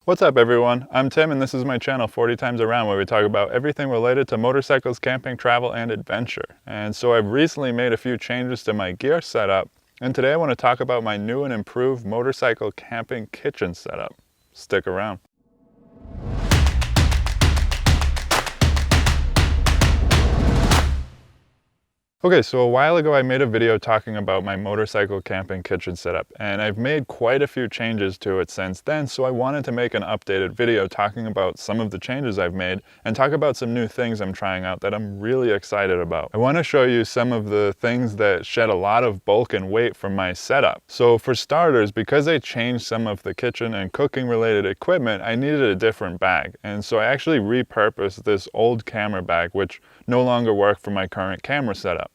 What's up everyone, I'm Tim and this is my channel 40 Times Around, where we talk about everything related to motorcycles, camping, travel, and adventure. And so I've recently made a few changes to my gear setup, and today I want to talk about my new and improved motorcycle camping kitchen setup. Stick around. Okay, so a while ago I made a video talking about my motorcycle camping kitchen setup, and I've made quite a few changes to it since then, so I wanted to make an updated video talking about some of the changes I've made and talk about some new things I'm trying out that I'm really excited about. I want to show you some of the things that shed a lot of bulk and weight from my setup. So for starters, because I changed some of the kitchen and cooking related equipment, I needed a different bag, and so I actually repurposed this old camera bag which no longer worked for my current camera setup.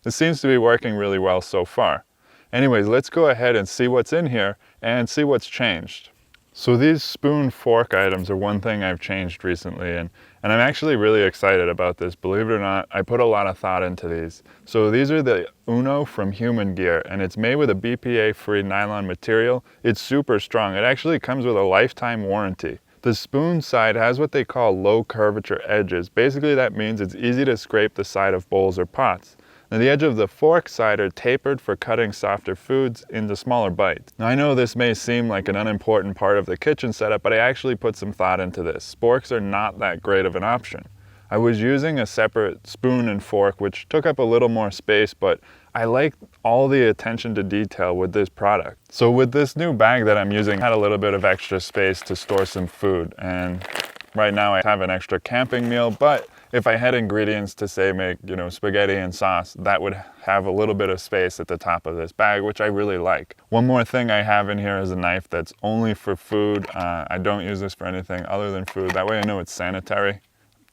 This seems to be working really well so far. Anyways, let's go ahead and see what's in here and see what's changed. So these spoon fork items are one thing I've changed recently, and I'm actually really excited about this. Believe it or not, I put a lot of thought into these. So these are the Uno from Human Gear, and it's made with a BPA-free nylon material. It's super strong. It actually comes with a lifetime warranty. The spoon side has what they call low curvature edges. Basically that means it's easy to scrape the side of bowls or pots. Now the edge of the fork side are tapered for cutting softer foods into smaller bites. Now I know this may seem like an unimportant part of the kitchen setup, but I actually put some thought into this. Sporks are not that great of an option. I was using a separate spoon and fork which took up a little more space, but I like all the attention to detail with this product. So with this new bag that I'm using, I had a little bit of extra space to store some food, and right now I have an extra camping meal, but if I had ingredients to say make, spaghetti and sauce, that would have a little bit of space at the top of this bag, which I really like. One more thing I have in here is a knife that's only for food. I don't use this for anything other than food. That way I know it's sanitary.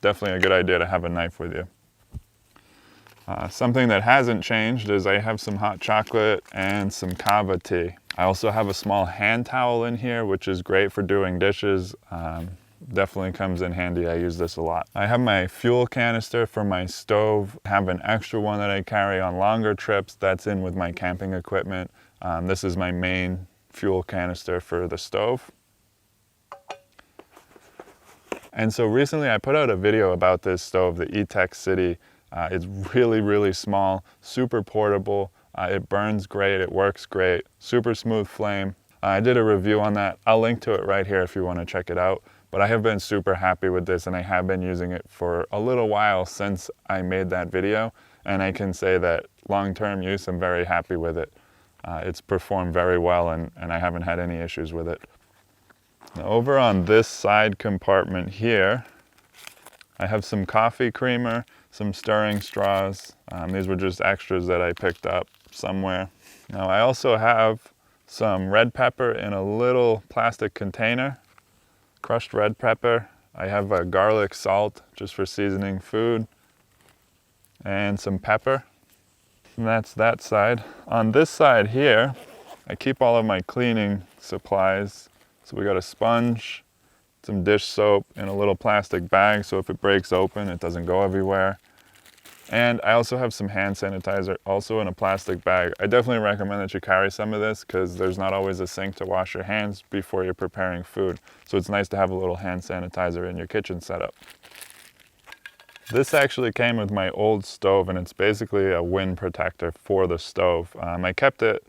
Definitely a good idea to have a knife with you. Something that hasn't changed is I have some hot chocolate and some kava tea. I also have a small hand towel in here, which is great for doing dishes. Definitely comes in handy. I use this a lot. I have my fuel canister for my stove. I have an extra one that I carry on longer trips that's in with my camping equipment. This is my main fuel canister for the stove. And so recently I put out a video about this stove, the E-Tech City. It's really small, super portable. It burns great, it works great, super smooth flame. I did a review on that. I'll link to it right here if you want to check it out. But I have been super happy with this, and I have been using it for a little while since I made that video, and I can say that long-term use, I'm very happy with it. It's performed very well, and I haven't had any issues with it. Now, over on this side compartment here, I have some coffee creamer, some stirring straws. These were just extras that I picked up somewhere. Now I also have some red pepper in a little plastic container. Crushed red pepper. I have a garlic salt just for seasoning food, and some pepper. And that's that side. On this side here, I keep all of my cleaning supplies. So we got a sponge, some dish soap in a little plastic bag, so if it breaks open, it doesn't go everywhere. And I also have some hand sanitizer, also in a plastic bag. I definitely recommend that you carry some of this because there's not always a sink to wash your hands before you're preparing food. So it's nice to have a little hand sanitizer in your kitchen setup. This actually came with my old stove, and it's basically a wind protector for the stove. I kept it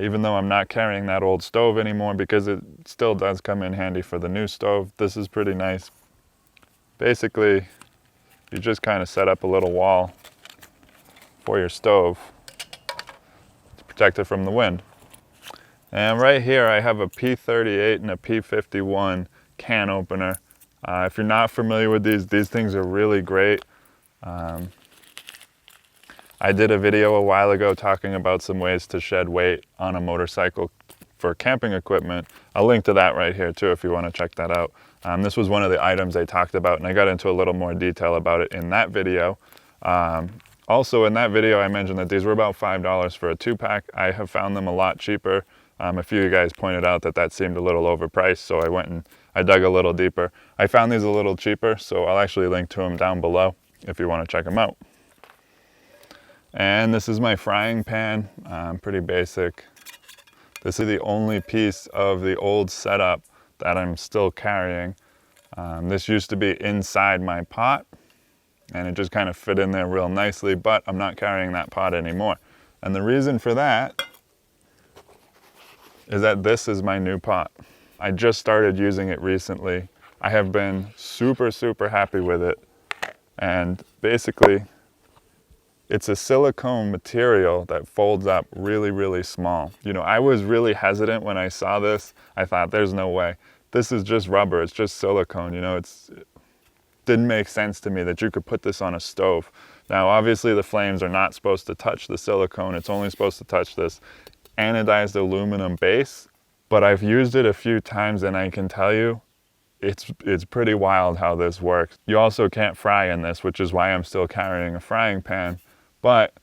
even though I'm not carrying that old stove anymore because it still does come in handy for the new stove. This is pretty nice. Basically, you just kind of set up a little wall for your stove to protect it from the wind. And right here I have a P38 and a P51 can opener. If you're not familiar with these things are really great. I did a video a while ago talking about some ways to shed weight on a motorcycle for camping equipment. I'll link to that right here too if you want to check that out. This was one of the items I talked about, and I got into a little more detail about it in that video. Also in that video I mentioned that these were about $5 for a 2-pack. I have found them a lot cheaper. A few of you guys pointed out that seemed a little overpriced, so I went and I dug a little deeper. I found these a little cheaper, so I'll actually link to them down below if you want to check them out. And this is my frying pan, pretty basic. This is the only piece of the old setup that I'm still carrying. This used to be inside my pot, and it just kind of fit in there real nicely, but I'm not carrying that pot anymore. And the reason for that is that this is my new pot. I just started using it recently. I have been super, super happy with it. And basically, it's a silicone material that folds up really, really small. You know, I was really hesitant when I saw this. I thought, there's no way. This is just rubber, it's just silicone, you know, it didn't make sense to me that you could put this on a stove. Now, obviously the flames are not supposed to touch the silicone, it's only supposed to touch this anodized aluminum base, but I've used it a few times and I can tell you, it's pretty wild how this works. You also can't fry in this, which is why I'm still carrying a frying pan, but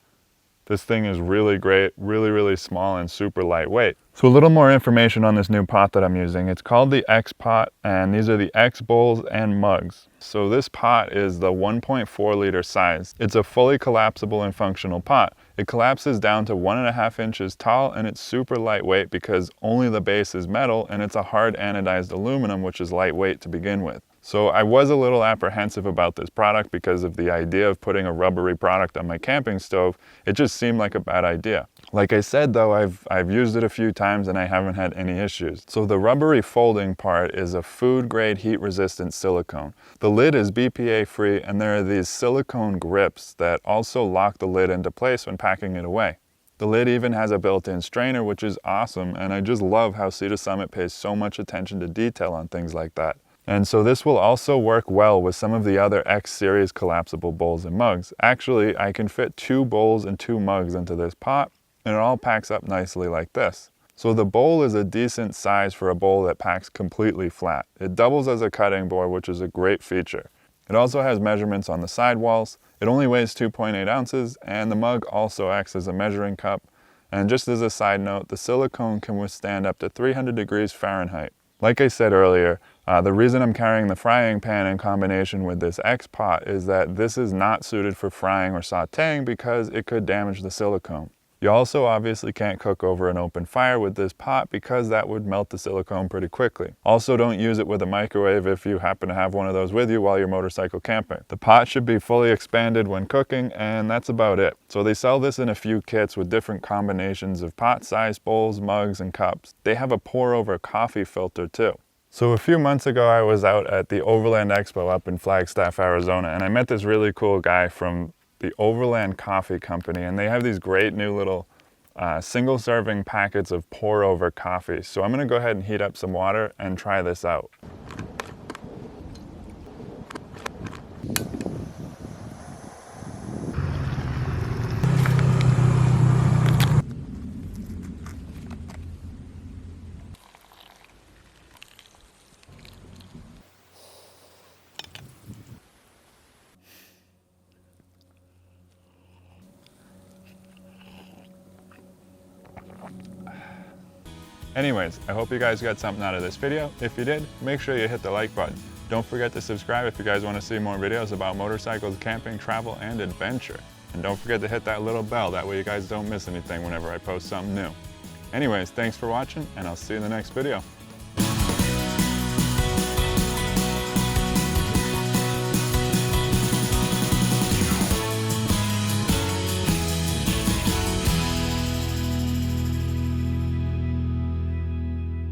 this thing is really great, really, really small and super lightweight. So a little more information on this new pot that I'm using. It's called the Xpot, and these are the X bowls and mugs. So this pot is the 1.4 liter size. It's a fully collapsible and functional pot. It collapses down to 1.5 inches tall, and it's super lightweight because only the base is metal and it's a hard anodized aluminum, which is lightweight to begin with. So I was a little apprehensive about this product because of the idea of putting a rubbery product on my camping stove. It just seemed like a bad idea. Like I said though, I've used it a few times and I haven't had any issues. So the rubbery folding part is a food grade heat resistant silicone. The lid is BPA free, and there are these silicone grips that also lock the lid into place when packing it away. The lid even has a built-in strainer, which is awesome, and I just love how Sea to Summit pays so much attention to detail on things like that. And so this will also work well with some of the other X series collapsible bowls and mugs. Actually, I can fit 2 bowls and 2 mugs into this pot, and it all packs up nicely like this. So the bowl is a decent size for a bowl that packs completely flat. It doubles as a cutting board, which is a great feature. It also has measurements on the sidewalls. It only weighs 2.8 ounces, and the mug also acts as a measuring cup. And just as a side note, the silicone can withstand up to 300 degrees Fahrenheit. Like I said earlier, the reason I'm carrying the frying pan in combination with this Xpot is that this is not suited for frying or sauteing because it could damage the silicone. You also obviously can't cook over an open fire with this pot because that would melt the silicone pretty quickly. Also, don't use it with a microwave if you happen to have one of those with you while you're motorcycle camping. The pot should be fully expanded when cooking, and that's about it. So they sell this in a few kits with different combinations of pot size bowls, mugs, and cups. They have a pour over coffee filter too. So a few months ago, I was out at the Overland Expo up in Flagstaff, Arizona, and I met this really cool guy from the Overland Coffee Company, and they have these great new little single serving packets of pour over coffee. So I'm gonna go ahead and heat up some water and try this out. Anyways, I hope you guys got something out of this video. If you did, make sure you hit the like button. Don't forget to subscribe if you guys want to see more videos about motorcycles, camping, travel, and adventure. And don't forget to hit that little bell, that way you guys don't miss anything whenever I post something new. Anyways, thanks for watching, and I'll see you in the next video.